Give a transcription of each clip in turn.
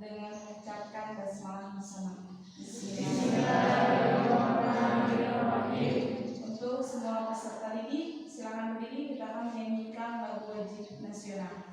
dengan mengucapkan basmalah bersama. Bismillahirrahmanirrahim. Untuk semua peserta didik, silakan berdiri, kita akan menyanyikan lagu wajib nasional.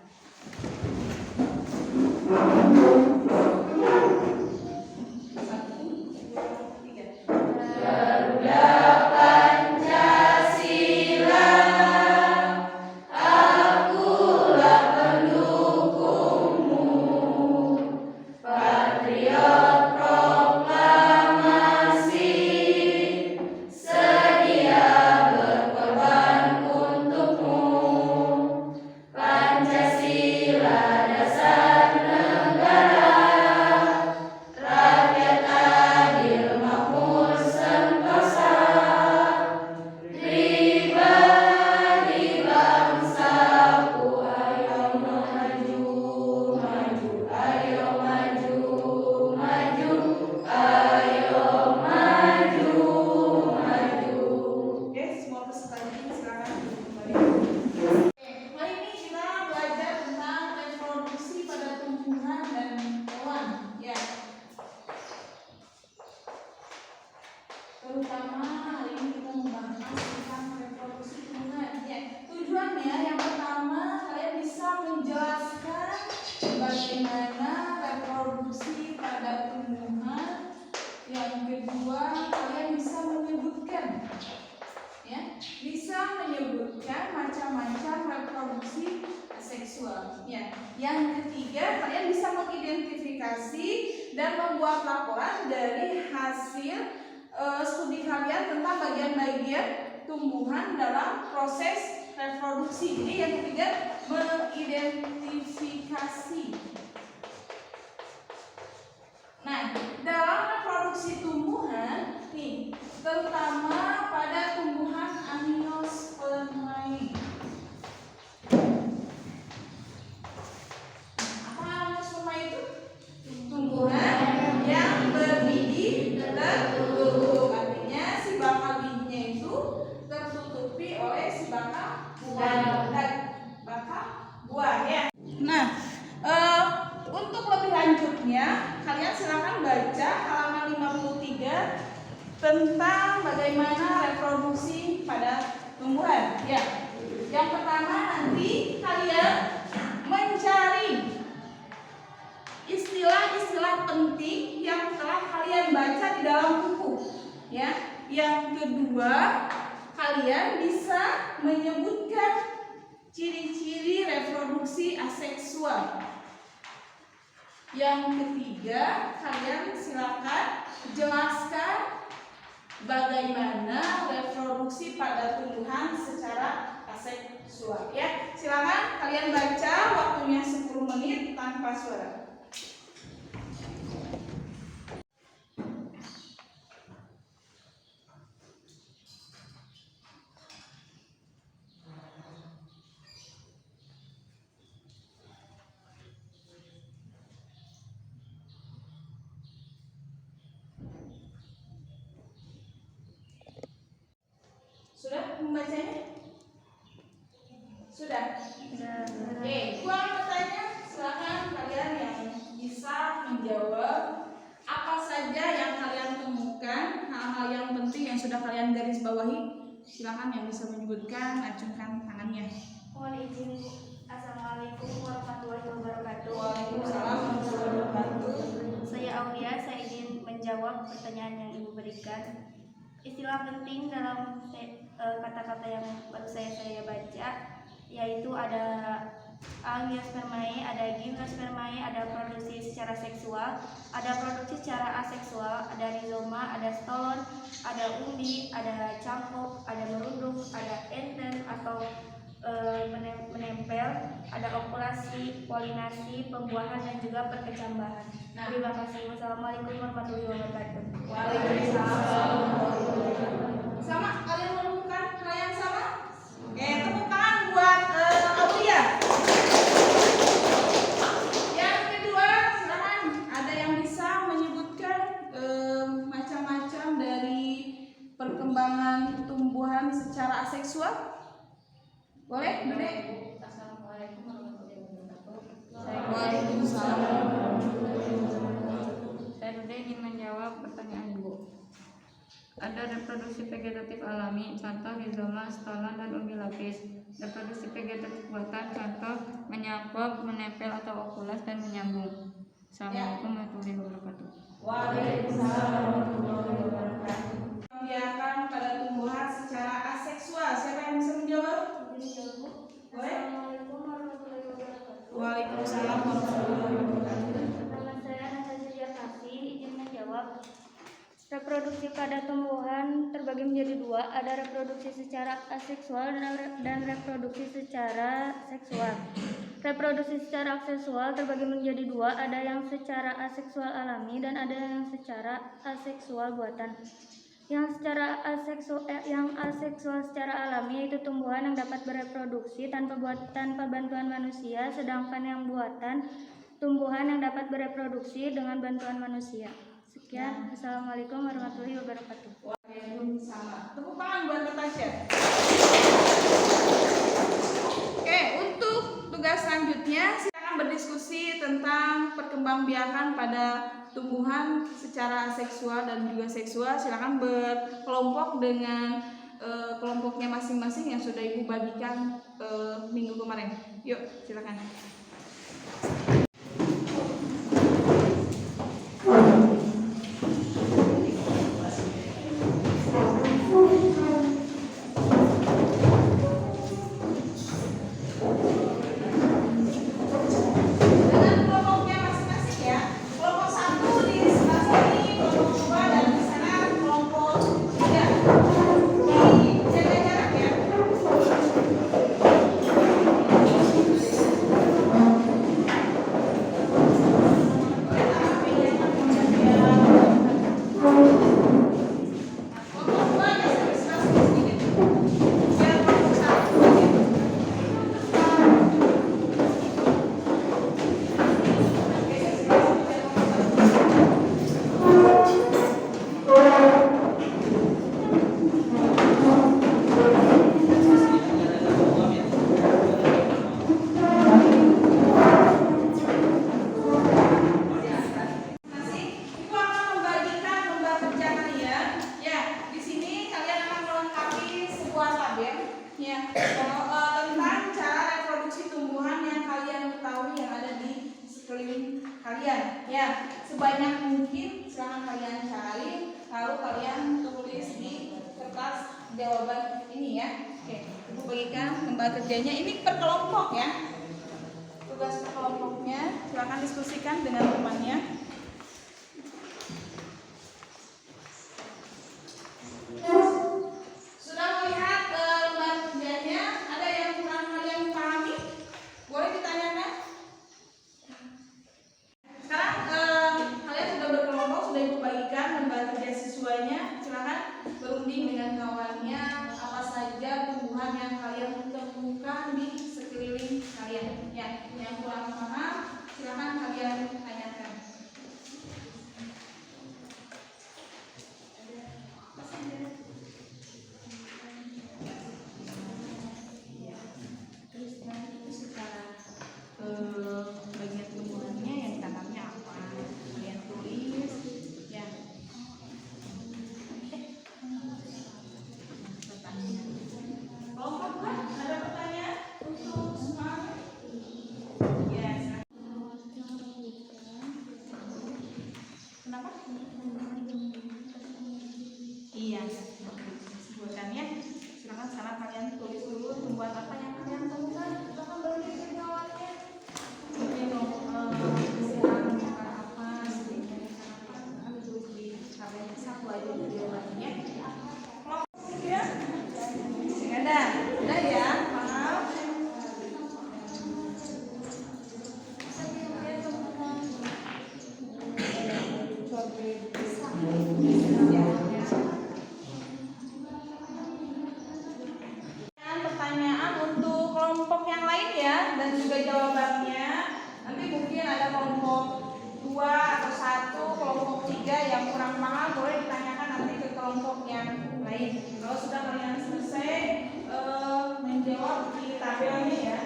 Terutama hari ini kita membahas tentang reproduksi tumbuhan. Ya, tujuannya yang pertama kalian bisa menjelaskan bagaimana reproduksi pada tumbuhan. Yang kedua kalian bisa menyebutkan, ya, bisa menyebutkan macam-macam reproduksi seksual. Ya, yang ketiga kalian bisa mengidentifikasi dan membuat laporan dari hasil studi kalian tentang bagian-bagian tumbuhan dalam proses reproduksi. Jadi yang ketiga mengidentifikasi. Nah, dalam reproduksi tumbuhan nih, terutama pada tumbuhan Angiospermae. Apa Angiospermae itu? Tumbuhan yang berbiji tertutup. Artinya si bakal bijinya itu tertutupi oleh si bakal buah ya. Nah, untuk lebih lanjutnya kalian silakan baca halaman 53 tentang bagaimana reproduksi pada tumbuhan. Ya. Yang pertama nanti kalian mencari istilah-istilah penting yang telah kalian baca di dalam buku, ya. Yang kedua, kalian bisa menyebutkan ciri-ciri reproduksi aseksual. Yang ketiga, kalian silakan jelaskan bagaimana reproduksi pada tumbuhan secara aseksual, ya. Silakan kalian baca, waktunya 10 menit tanpa suara. Sudah membacanya? Sudah? Oke, gua bertanya, silakan kalian yang bisa menjawab apa saja yang kalian temukan, hal-hal yang penting yang sudah kalian garis bawahi. Silakan yang bisa menyebutkan, acungkan tangannya. Mohon izin, Bu. Assalamualaikum warahmatullahi wabarakatuh. Waalaikumsalam warahmatullahi wabarakatuh. Saya Aulia, saya ingin menjawab pertanyaan yang Ibu berikan. Istilah penting dalam kata-kata yang baru saya baca, yaitu ada Angiospermae, ada Gymnospermae, ada produksi secara seksual, ada produksi secara aseksual, ada rizoma, ada stolon, ada umbi, ada cangkok, ada merunduk, ada enten atau menempel, ada okulasi, polinasi, pembuahan dan juga perkecambahan. Terima kasih. Wassalamualaikum warahmatullahi wabarakatuh. Waalaikumsalam. Sama, kalian menemukan hal yang sama? Oke, tepuk tangan buat Aulia. Yang kedua, silakan ada yang bisa menyebutkan macam-macam dari perkembangan tumbuhan secara aseksual? Boleh, Dede? Assalamualaikum warahmatullahi wabarakatuh. Waalaikumsalam. Ada reproduksi vegetatif alami, contoh rizoma, stolon, dan umbi lapis. Reproduksi vegetatif buatan, contoh menyangkut, menempel atau okulas, dan menyambung. Assalamualaikum warahmatullahi wabarakatuh. Waalaikumsalam warahmatullahi wabarakatuh. Membiarkan pada tumbuhan secara aseksual. Siapa yang bisa menjawab? Boleh? Assalamualaikum warahmatullahi wabarakatuh. Waalaikumsalam warahmatullahi wabarakatuh. Nama saya Anastasia Kasih, izin menjawab. Reproduksi pada tumbuhan terbagi menjadi dua, ada reproduksi secara aseksual dan reproduksi secara seksual. Reproduksi secara aseksual terbagi menjadi dua, ada yang secara aseksual alami dan ada yang secara aseksual buatan. Yang aseksual secara alami yaitu tumbuhan yang dapat bereproduksi tanpa bantuan manusia, sedangkan yang buatan tumbuhan yang dapat bereproduksi dengan bantuan manusia. Sekian, Assalamualaikum warahmatullahi wabarakatuh. Waalaikumsalam. Tepuk tangan buat Natasha. Oke, untuk tugas selanjutnya silakan berdiskusi tentang perkembangbiakan pada tumbuhan secara seksual dan juga seksual. Silakan berkelompok dengan kelompoknya masing-masing yang sudah Ibu bagikan minggu kemarin. Yuk, silakan. Tentang cara reproduksi tumbuhan yang kalian ketahui yang ada di sekeliling kalian. Ya, sebanyak mungkin silahkan kalian cari, lalu kalian tulis di kertas jawaban ini ya. Oke, Ibu bagikan lembar kerjanya. Ini per kelompok ya. Tugas per kelompoknya silahkan diskusikan dengan temannya. Berunding dengan kawannya apa saja tumbuhan yang kalian temukan di sekeliling kalian. Ya, yang kurang paham silakan kalian tanyakan. Terus nanti secara bagian tumbuhannya yang ditanamnya apa kalian tulis ya. Kelompok kan ada pertanyaan untuk semuanya? Yes. Kenapa? Iya. Sebutkan ya. Silakan sana kalian tulis dulu tumbuhan apa yang kalian temukan. Silakan bagi jawabannya. Mungkin apa sedikit apa nanti tulis di kalian satu aja jawabannya. Kelompok ya. Udah ya, paham? Pertanyaan untuk kelompok yang lain ya, dan juga jawabannya. Nanti mungkin ada kelompok 2 atau 1, kelompok 3 yang kurang paham boleh ditanyakan nanti ke kelompok yang lain. Kalau sudah kalian selesai menjawab di tabelnya ya.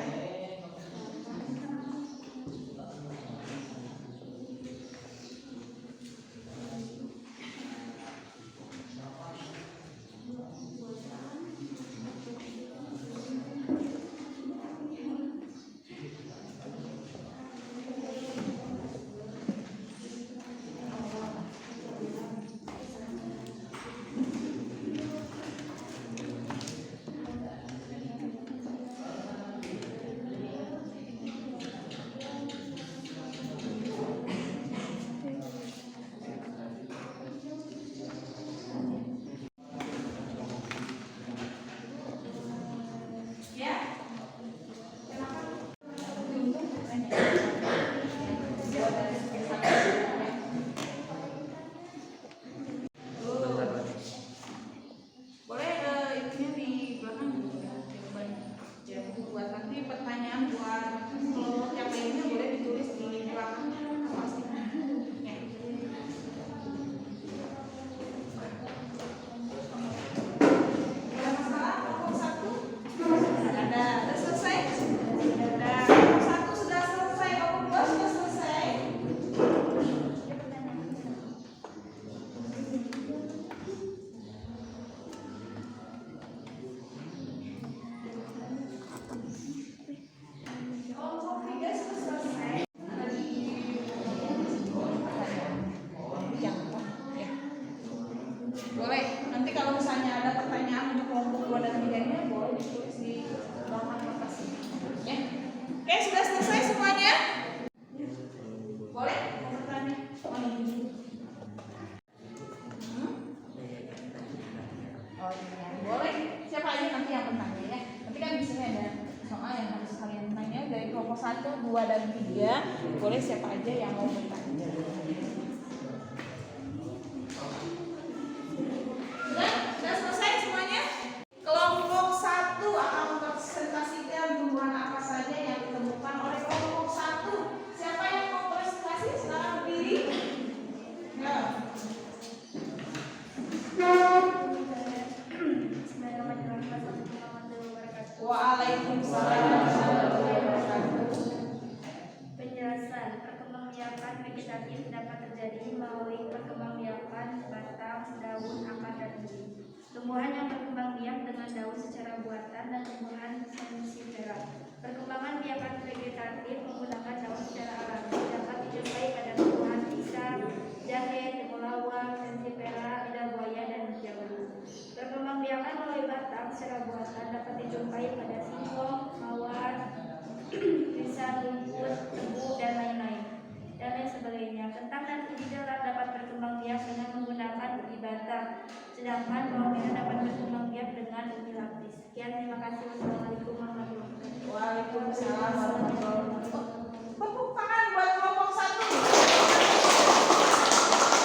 3. Boleh siapa aja yang mau bertanya. Sudah selesai semuanya? Kelompok 1 akan mempresentasikan tumbuhan apa saja yang ditemukan oleh kelompok 1. Siapa yang mau presentasi? Silakan berdiri. Ya. Waalaikumsalam warahmatullahi wabarakatuh. Penjelasan perkembangbiakan vegetatif dapat terjadi melalui perkembangbiakan batang, daun, akar, dan biji. Tumbuhan yang berkembang biak dengan daun secara buatan dan tumbuhan sensifera. Perkembangan biakan vegetatif menggunakan daun secara alami dapat dijumpai pada tumbuhan pisang, jahe, temulawak, sensifera, lidah buaya, dan jambu. Perkembangbiakan melalui batang secara buatan dapat dijumpai pada singkong, mawar, pisang, rumput, tebu, dan lain-lain sebagainya. Kentang dan ubi jalar dapat berkembang biak dengan menggunakan ubi batang, sedangkan bawang merah dapat berkembang biak dengan ubi lapis. Sekian, terima kasih. Wassalamualaikum warahmatullahi wabarakatuh. Waalaikumsalam warahmatullahi wabarakatuh. Tepuk tangan buat kelompok 1.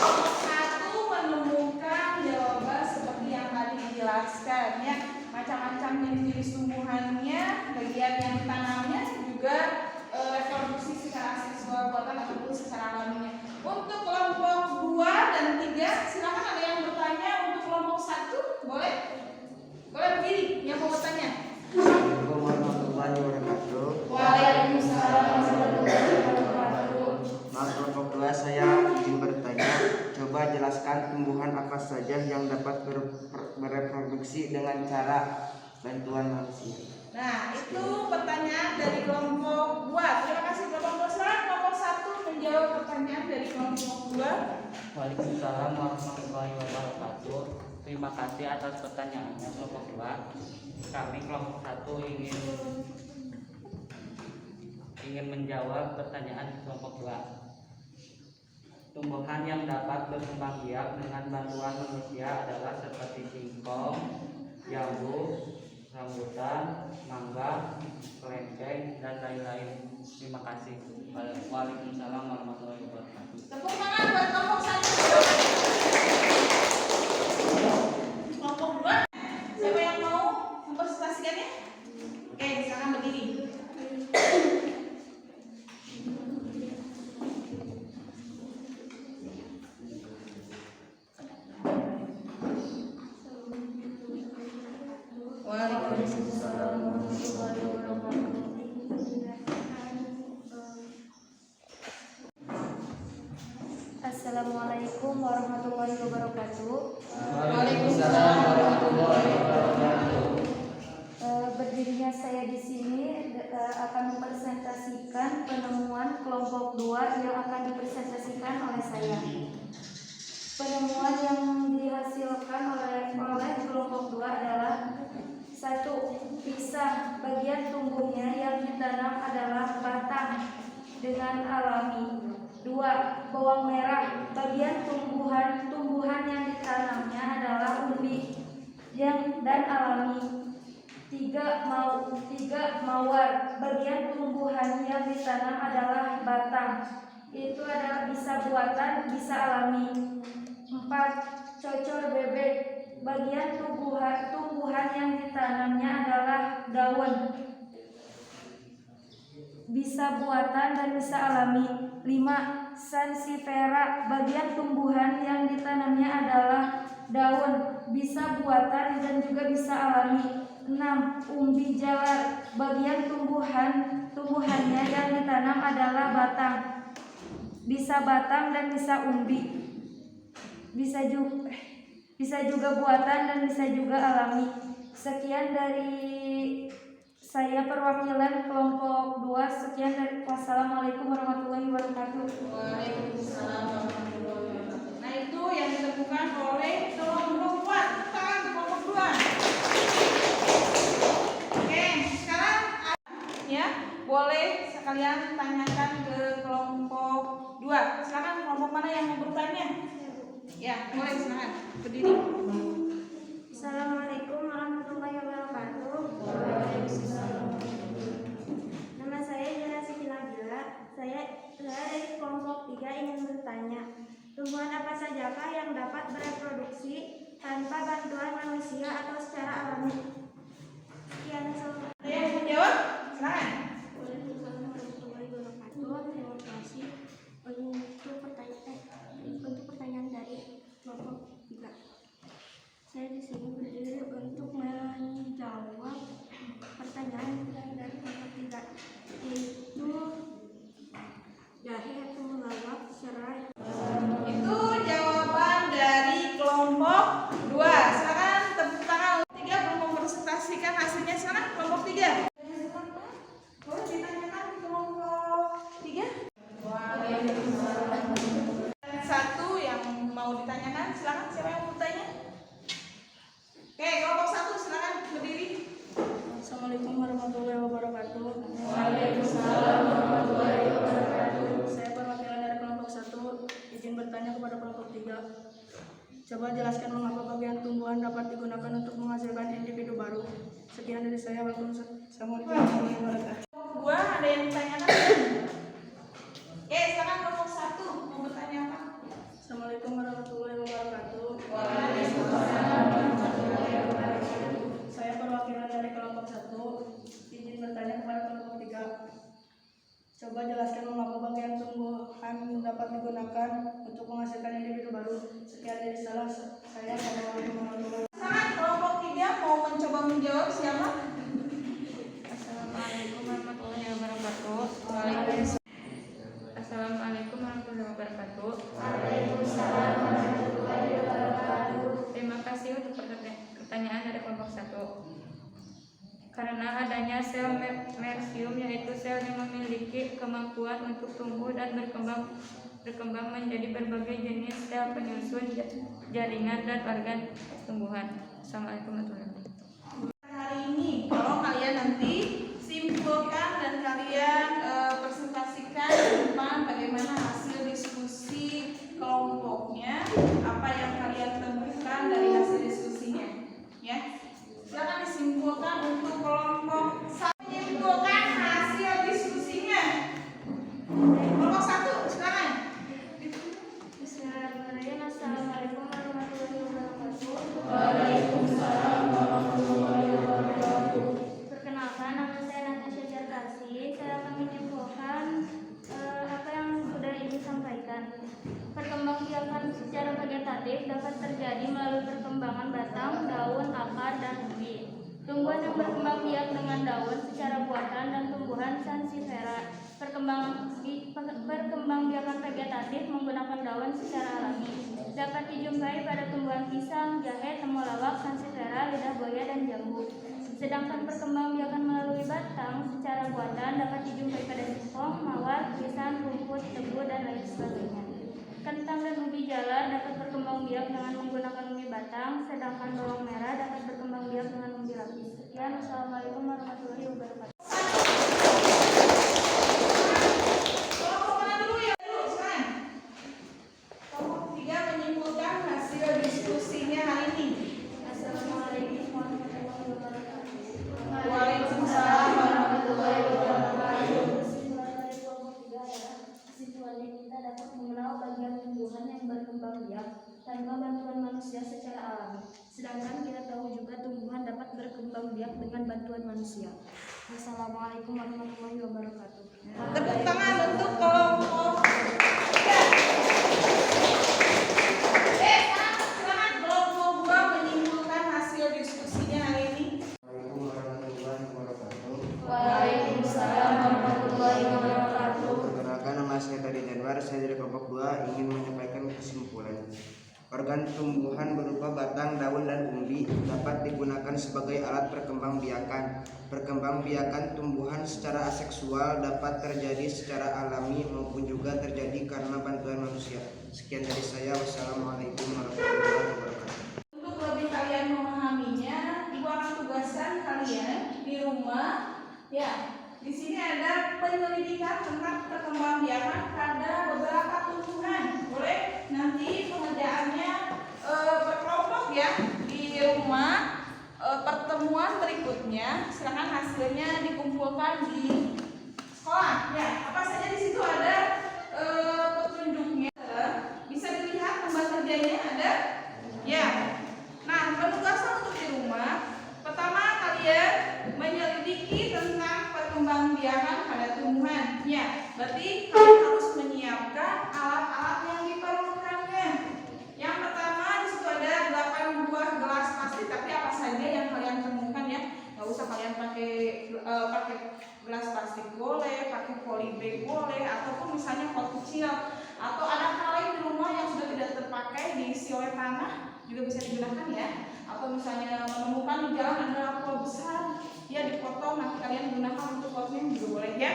Kelompok 1 menemukan jawaban seperti yang tadi dijelaskan ya. Macam-macam jenis tumbuhannya, bagian yang ditanamnya juga reproduksi secara asexual buatan ataupun secara alaminya. Untuk kelompok 2 dan 3, silakan ada yang bertanya. Untuk kelompok 1, boleh? Boleh berdiri yang mau bertanya. Assalamualaikum warahmatullahi wabarakatuh. Waalaikumsalam warahmatullahi wabarakatuh. Mas, kelompok 2 saya izin bertanya. Coba jelaskan tumbuhan apa saja yang dapat bereproduksi dengan cara bantuan manusia. Nah, itu pertanyaan dari kelompok 2. Terima kasih kelompok 2. Silakan kelompok 1 menjawab pertanyaan dari kelompok 2. Waalaikumsalam warahmatullahi wabarakatuh. Terima kasih atas pertanyaannya kelompok 2. Kami kelompok 1 ingin menjawab pertanyaan kelompok 2. Tumbuhan yang dapat berkembang biak dengan bantuan manusia adalah seperti singkong, jambu, rambutan, mangga, kelengkeng, dan lain-lain. Terima kasih. Waalaikumsalam warahmatullahi wabarakatuh. Tepuk tangan buat kelompok 1. Kelompok 2, siapa yang mau mempresentasikannya? Oke, silakan berdiri. Assalamualaikum warahmatullahi wabarakatuh. Waalaikumsalam warahmatullahi wabarakatuh. Berdirinya saya di sini akan mempresentasikan penemuan kelompok 2 yang akan dipresentasikan oleh saya. Penemuan yang dihasilkan oleh kelompok 2 adalah 1. Pisang, bagian tumbuhnya yang ditanam adalah batang dengan alami. 2. Bawang merah, bagian tumbuhan yang ditanamnya adalah umbi dan alami. 3. Mawar, bagian tumbuhan yang ditanam adalah batang. Itu adalah bisa buatan, bisa alami. 4. Cocor bebek, bagian tumbuhan yang ditanamnya adalah daun, bisa buatan dan bisa alami. 5. Sansifera, bagian tumbuhan yang ditanamnya adalah daun, bisa buatan dan juga bisa alami. 6. Umbi jalar, bagian tumbuhannya yang ditanam adalah batang, bisa batang dan bisa umbi, bisa juga buatan dan bisa juga alami. Sekian dari saya perwakilan kelompok 2. Sekian dari wassalamualaikum warahmatullahi wabarakatuh. Waalaikumsalam warahmatullahi wabarakatuh. Nah, itu yang ditemukan oleh kelompok 2. Tangan kelompok 2. Oke, sekarang ya, boleh sekalian tanyakan ke kelompok 2. Silakan kelompok mana yang mau bertanya? Ya, boleh silakan berdiri. Assalamualaikum warahmatullahi wabarakatuh. Nama saya Jana Siti Nabila. Saya dari kelompok 3 ingin bertanya, tumbuhan apa sajakah yang dapat bereproduksi tanpa bantuan manusia atau secara alami? Sekian, Ada yang mau jawab? Silakan. Waalaikumsalam warahmatullahi wabarakatuh. Terima kasih untuk pertanyaan dari kelompok 3. Saya di sini berdiri untuk menjawab pertanyaan dari kelompok 3, yaitu jahe, temulawak, serai. Itu jawaban dari kelompok 2. Silakan tepuk tangan untuk 3 belum mempresentasikan hasilnya. Silakan kelompok 3. Boleh ditanyakan kelompok 3? Satu yang mau ditanyakan, silakan. Siapa yang mau bertanya? Oke, kelompok 1 silakan berdiri. Assalamualaikum warahmatullahi wabarakatuh. Waalaikumsalam warahmatullahi wabarakatuh. Saya perwakilan dari kelompok 1, izin bertanya kepada kelompok 3. Coba jelaskan mengapa bagian tumbuhan dapat digunakan untuk menghasilkan individu baru. Sekian dari saya. Assalamualaikum warahmatullahi wabarakatuh. Kelompok 2 ada yang ditanyakan? Oke, silakan kelompok 1 mau bertanya apa? Assalamualaikum warahmatullahi wabarakatuh. Saya perwakilan dari kelompok 1, izin bertanya kepada kelompok 3. Coba jelaskan mengapa bagian tumbuhan dapat digunakan untuk menghasilkan individu baru. Sekian dari saya. Assalamualaikum warahmatullahi wabarakatuh. Silakan kelompok 3 mau mencoba menjawab siapa? Assalamualaikum warahmatullahi wabarakatuh. Assalamualaikum warahmatullahi wabarakatuh. Terima kasih untuk pertanyaan dari kelompok 1. Karena adanya sel mersium, yaitu sel yang memiliki kemampuan untuk tumbuh dan berkembang menjadi berbagai jenis sel penyusun jaringan dan organ tumbuhan. Assalamualaikum warahmatullahi wabarakatuh. Hari ini kalau kalian nanti simpulkan dan kalian presentasikan tentang bagaimana hasil diskusi kelompoknya, apa yang kalian temukan dari hasil diskusinya, ya. Silakan disimpulkan untuk kelompok 1 menyimpulkan hasil diskusinya. Kelompok 1 silakan. Bismillahirrahmanirrahim. Assalamualaikum warahmatullahi wabarakatuh. Waalaikumsalam warahmatullahi wabarakatuh. Perkenalkan, nama saya Natasha Jarkasi. Saya akan menyimpulkan apa yang sudah Ibu sampaikan. Perkembangbiakan secara vegetatif dapat terjadi melalui perkembangan batang, daun, akar, dan ubi. Tumbuhan yang berkembang biak dengan daun secara buatan dan tumbuhan sansifera. Perkembangbiakan vegetatif menggunakan daun secara alami dapat dijumpai pada tumbuhan pisang, jahe, temulawak, sansifera, lidah buaya, dan jambu. Sedangkan perkembangbiakan melalui batang secara buatan dapat dijumpai pada singkong, mawar, krisan, rumput, tebu, dan lain sebagainya. Kentang dan ubi jalar dapat berkembang biak dengan menggunakan umbi batang, sedangkan bawang merah dapat berkembang biak dengan umbi lapis. Sekian, Assalamualaikum warahmatullahi wabarakatuh. Kelompok mana dulu ya? Silakan. Kelompok 3 menyimpulkan hasil diskusinya hari ini. Assalamualaikum warahmatullahi wabarakatuh. Waalaikumsalam warahmatullahi wabarakatuh. Kesimpulannya, kita dapat mengenal bagian tumbuhan yang berkembang biak tanpa bantuan manusia secara alami. Sedangkan kita tahu juga tumbuhan dapat berkembang biak dengan bantuan manusia. Wassalamualaikum warahmatullahi wabarakatuh. Tepuk tangan untuk kelompok 3. Silakan kelompok 2 menyimpulkan hasil diskusinya hari ini. Assalamualaikum warahmatullahi wabarakatuh. Waalaikumsalam warahmatullahi wabarakatuh. Perkenalkan, nama saya Tari Januar. Saya dari kelompok 2 ingin menyampaikan kesimpulan. Organ tumbuhan berupa batang, daun, dan umbi dapat digunakan sebagai alat perkembangbiakan. Perkembangbiakan tumbuhan secara aseksual dapat terjadi secara alami maupun juga terjadi karena bantuan manusia. Sekian dari saya. Wassalamualaikum warahmatullahi wabarakatuh. Untuk lebih kalian memahaminya, Ibu akan tugaskan kalian di rumah. Ya, di sini ada penyelidikan tentang perkembangbiakan pada beberapa tumbuhan. Boleh nanti pengerjaannya berkelompok ya di rumah. Pertemuan berikutnya, silakan hasilnya dikumpulkan di sekolah. Ya, apa saja di situ ada berarti kalian harus menyiapkan alat-alat yang diperlukannya. Yang pertama di situ ada 8 buah gelas plastik, tapi apa saja yang kalian temukan ya. Nggak usah kalian pakai gelas plastik boleh, pakai polybag boleh, ataupun misalnya pot kecil, atau ada kaleng di rumah yang sudah tidak terpakai diisi oleh tanah juga bisa digunakan ya. Atau misalnya menemukan di jalan ada pot besar, ya dipotong nanti kalian gunakan untuk potnya juga boleh ya.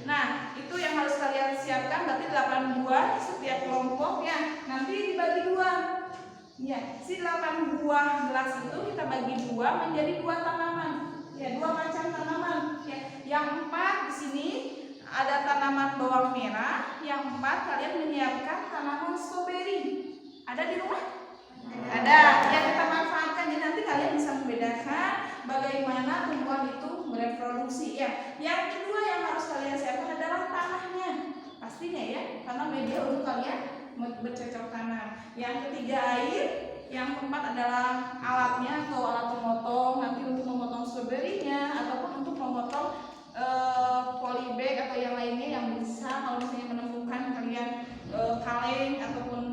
Nah itu yang harus kalian siapkan, berarti 8 buah setiap kelompok ya. Nanti dibagi 2 ya, si 8 buah gelas itu kita bagi 2 menjadi 2 tanaman ya, 2 macam tanaman ya. Yang 4 di sini ada tanaman bawang merah, yang 4 kalian menyiapkan tanaman stroberi. Ada di rumah? Ada, yang kita manfaatkan. Jadi nanti kalian bisa membedakan bagaimana tumbuhan itu bereproduksi ya. Yang kedua yang harus kalian siapkan adalah tanahnya, pastinya ya, karena media untuk kalian bercocok tanam. Yang ketiga air, yang keempat adalah alatnya atau alat pemotong, nanti untuk memotong stroberinya ataupun untuk memotong polybag atau yang lainnya yang bisa kalau misalnya menemukan kalian kaleng ataupun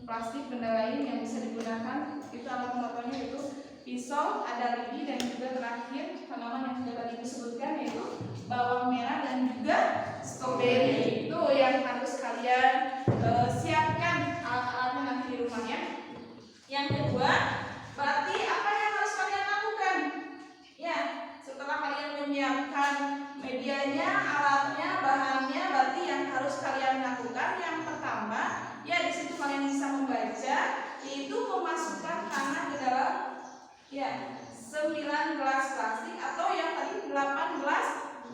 plastik benda lain yang bisa digunakan, itu alat pemotongnya itu pisau, ada lidi, dan juga terakhir tanaman yang sudah tadi disebutkan yaitu bawang merah dan juga stroberi. Itu yang harus kalian siapkan alat-alatnya nanti di rumahnya. Yang kedua, berarti apa yang harus kalian lakukan? Ya, setelah kalian menyiapkan medianya, alatnya, bahannya, berarti yang harus kalian lakukan yang pertama, ya di situ kalian bisa membaca, yaitu memasukkan tanah ke dalam ya 9 gelas plastik atau yang tadi 8 gelas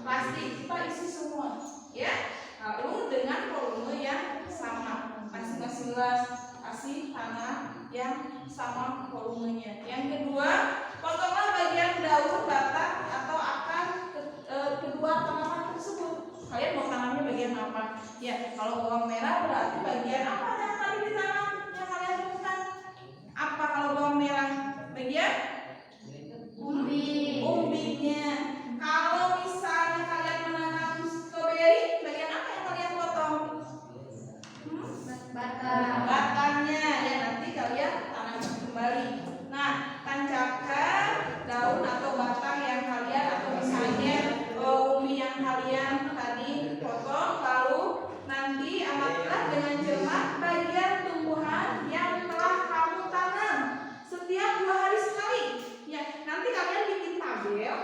plastik kita isi semua, ya. Lalu dengan volume yang sama, masing-masing gelas kasih tanah yang sama volumenya. Yang kedua, potonglah bagian daun, batang atau akar kedua tanaman tersebut. Kalian mau tanamnya bagian apa? Ya, kalau bawang merah berarti bagian apa yang tadi ditanam yang kalian temukan? Apa kalau bawang merah? Bagian umbinya. Kalau misalnya kalian menanam stroberi, bagian apa yang kalian potong? Batangnya ya, nanti kalian tanam kembali. Nah, tancapkan daun atau batang yang kalian atau misalnya umbi yang kalian tadi potong, lalu nanti amatilah dengan cermat bagian tumbuhan yang telah kamu tanam setiap 2 hari sekali. Ya, nanti kalian bikin tabel,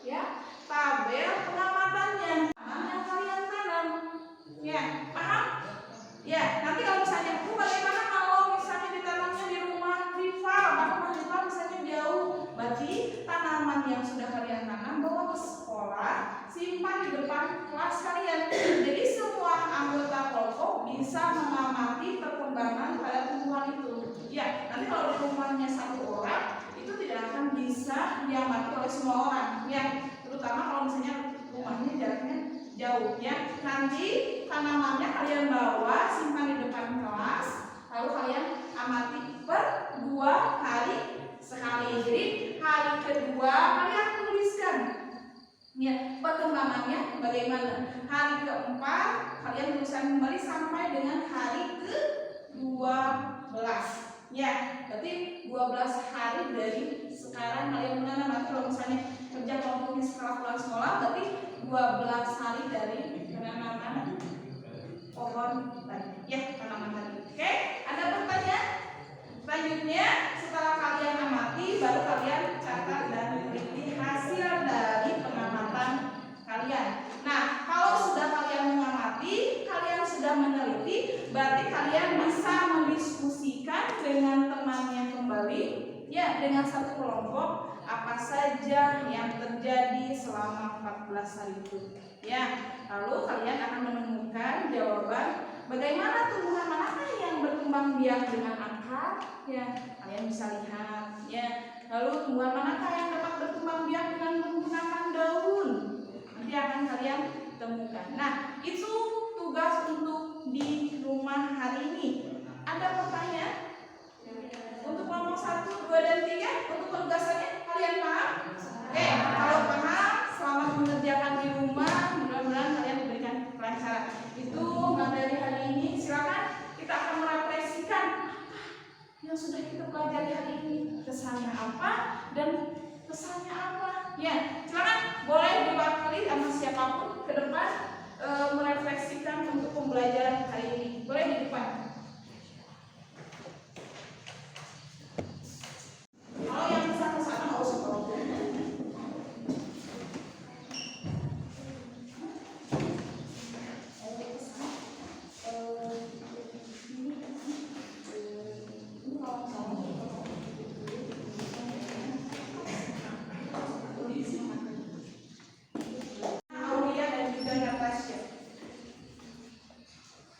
ya, tabel pengamatannya tanam yang kalian tanam. Ya, paham? Ya, nanti kalau misalnya bagaimana kalau misalnya ditanamnya di rumah rival, rumah rival misalnya jauh, berarti tanaman yang sudah kalian tanam bawa ke sekolah, simpan di depan kelas kalian. Jadi semua anggota kelompok bisa mengamati perkembangan pada tumbuhan itu. Ya, nanti kalau di rumahnya 1 orang, itu tidak akan bisa diamati oleh semua orang. Ya, terutama kalau misalnya rumahnya jaraknya jauh ya. Nanti tanamannya kalian bawa, simpan di depan kelas, lalu kalian amati per 2 hari sekali. Jadi hari kedua kalian tuliskan ya perkembangannya bagaimana. Hari keempat kalian tuliskan kembali sampai dengan hari ke-12 ya. Berarti 12 hari dari sekarang kalian menanam. Nanti kalau misalnya kerja kelompoknya setelah pulang sekolah, berarti 12 hari dari penanaman pohon tadi ya, tanaman tadi. Oke, ada pertanyaan? Selanjutnya setelah kalian amati, baru kalian catat dan teliti hasil dari pengamatan kalian. Nah, kalau sudah kalian mengamati, kalian sudah meneliti, berarti kalian bisa mendiskusikan dengan temannya kembali ya, dengan satu kelompok apa saja yang terjadi selama 14 hari itu ya. Lalu kalian akan menemukan jawaban bagaimana tumbuhan manakah yang berkembang biak dengan akar ya, kalian bisa lihat ya. Lalu tumbuhan manakah yang dapat berkembang biak dengan menggunakan daun, nanti akan kalian temukan. Nah, itu tugas untuk di rumah hari ini. Ada pertanyaan? Untuk kelompok 1, 2, dan 3 untuk penugasannya kalian paham? Oke, kalau paham, selamat mengerjakan di rumah. Mudah-mudahan kalian diberikan kelancaran. itu materi hari ini. Silakan kita akan merefleksikan apa yang sudah kita pelajari hari ini, kesannya apa dan pesannya apa. Ya, silakan boleh diwakili sama siapapun ke depan merefleksikan untuk pembelajaran hari ini. Boleh di depan. Kalau yang kesana-sana nggak usah bawa. Aulia dan juga Natasha.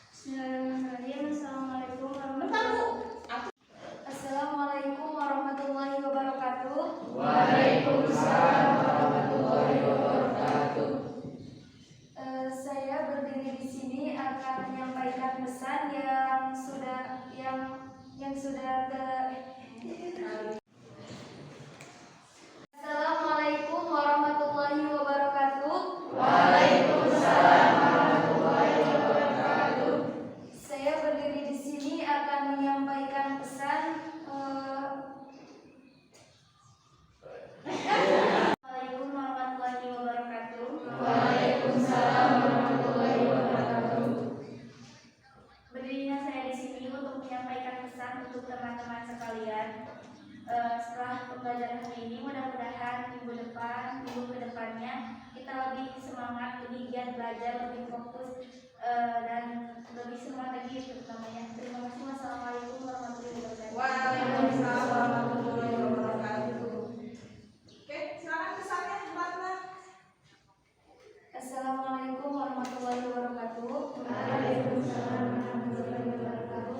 Bismillahirrahmanirrahim. Assalamualaikum Bentar, Bu. Aku Assalamualaikum warahmatullahi wabarakatuh. Waalaikumsalam warahmatullahi wabarakatuh. Saya berdiri di sini akan menyampaikan pesan yang sudah Assalamualaikum warahmatullahi wabarakatuh. Waalaikumsalam warahmatullahi wabarakatuh. Saya berdiri di sini akan menyampaikan pesan. Assalamualaikum warahmatullahi wabarakatuh. Waalaikumsalam warahmatullahi wabarakatuh. Berdirinya saya di sini untuk menyampaikan pesan untuk teman-teman sekalian. Setelah pembelajaran hari ini, mudah-mudahan minggu ke depannya kita lebih semangat, lebih giat belajar, lebih fokus, dan lebih semangat lagi terutamanya. Terima kasih. Wassalamualaikum warahmatullahi wabarakatuh. Waalaikumsalam warahmatullahi wabarakatuh. Oke, silakan pesannya Ratna. Assalamualaikum warahmatullahi wabarakatuh. Waalaikumsalam warahmatullahi wabarakatuh.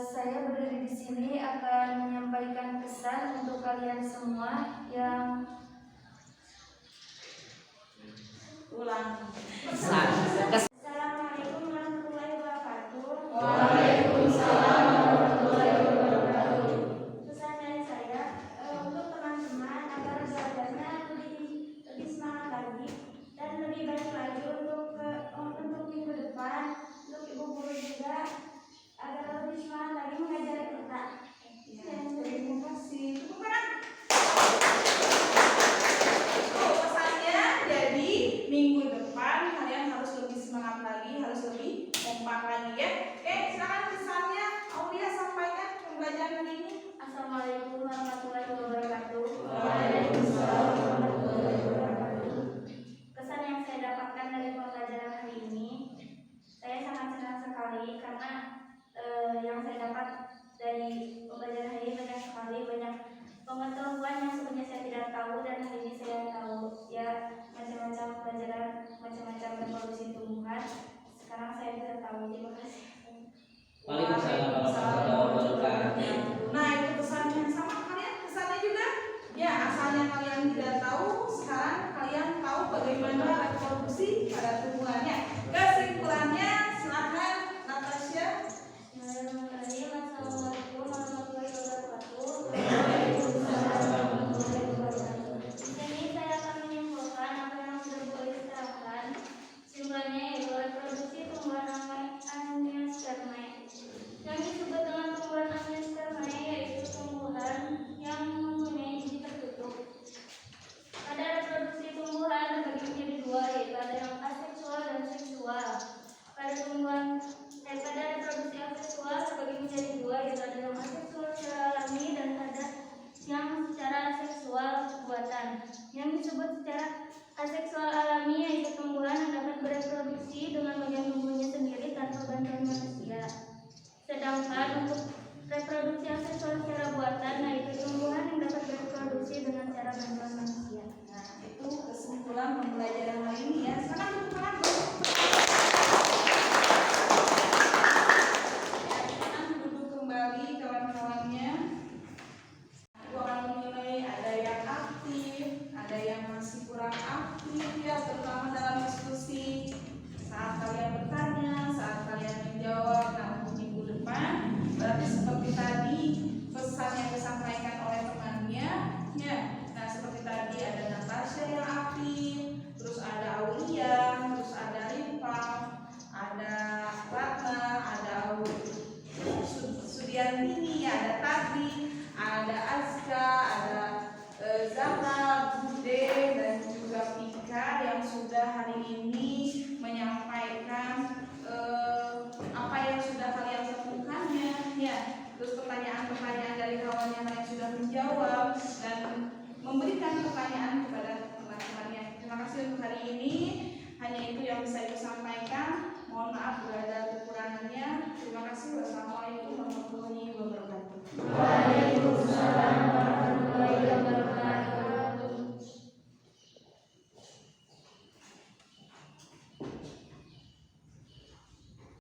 Saya berdiri di sini akan menyampaikan pesan untuk kalian semua yang Ulang. Assalamualaikum warahmatullahi wabarakatuh. Waalaikumsalam warahmatullahi wabarakatuh. Pesan dari saya untuk teman-teman agar belajarnya lebih semangat lagi dan lebih baik lagi untuk minggu depan, untuk ibu guru juga agar lebih semangat lagi mengajar kita. Terima kasih. Tepuk tangan. Oh, pesannya jadi minggu depan kalian harus lebih semangat lagi, harus lebih kompak lagi ya. Oke, silakan pesannya Aulia sampaikan pembelajaran hari ini. Assalamualaikum warahmatullahi wabarakatuh. Waalaikumsalam warahmatullahi wabarakatuh. Kesan yang saya dapatkan dari pembelajaran hari ini, saya sangat senang sekali karena yang saya dapat dari pembelajaran hari ini banyak sekali, banyak pengetahuan yang sebelumnya saya tidak tahu dan hari ini saya tahu ya, macam-macam pelajaran, macam-macam reproduksi tumbuhan. Sekarang saya bisa tahu. Terima kasih. Waalaikumsalam warahmatullahi wabarakatuh. Nah, itu pesannya sama kalian, pesannya juga. Ya, asalnya kalian tidak tahu, sekarang kalian tahu bagaimana reproduksi pada tumbuhannya. Kesimpulannya, silakan Natasha. Assalamualaikum warahmatullahi wabarakatuh. Di sini saya akan menyimpulkan apa yang sudah boleh diterapkan. Simpulannya yaitu reproduksi tumbuhan Amniospermae. Yang disebut dengan tumbuhan Amniospermae yaitu tumbuhan yang mempunyai biji tertutup. Pada reproduksi tumbuhan terbagi menjadi dua, yaitu ada yang aseksual dan seksual. Pada reproduksi aseksual terbagi menjadi dua, yaitu ada yang aseksual secara alami dan ada yang secara aseksual buatan. Yang disebut secara aseksual alami yaitu tumbuhan yang dapat bereproduksi dengan bagian tubuhnya sendiri tanpa bantuan manusia. Sedangkan untuk reproduksi aseksual secara buatan, yaitu tumbuhan yang dapat bereproduksi dengan cara bantuan manusia. Nah, itu kesimpulan pembelajaran hari ini ya. Silakan tepuk tangan. Ya, silakan duduk kembali kawan-kawannya. Aku akan menilai ada yang aktif, ada yang masih kurang aktif ya, terutama dalam diskusi. Saat kalian bertanya, saat kalian menjawab, nah untuk minggu depan, berarti seperti tadi pesan yang disampaikan oleh temannya, ya. Nah seperti tadi ada Natasha yang aktif, terus ada Aulia, Ya, terus pertanyaan-pertanyaan dari kawan yang lain sudah menjawab dan memberikan pertanyaan kepada teman-temannya. Terima kasih untuk hari ini. Hanya itu yang bisa Ibu sampaikan. Mohon maaf bila ada kekurangannya. Terima kasih. Wassalamualaikum warahmatullahi wabarakatuh. Waalaikumsalam.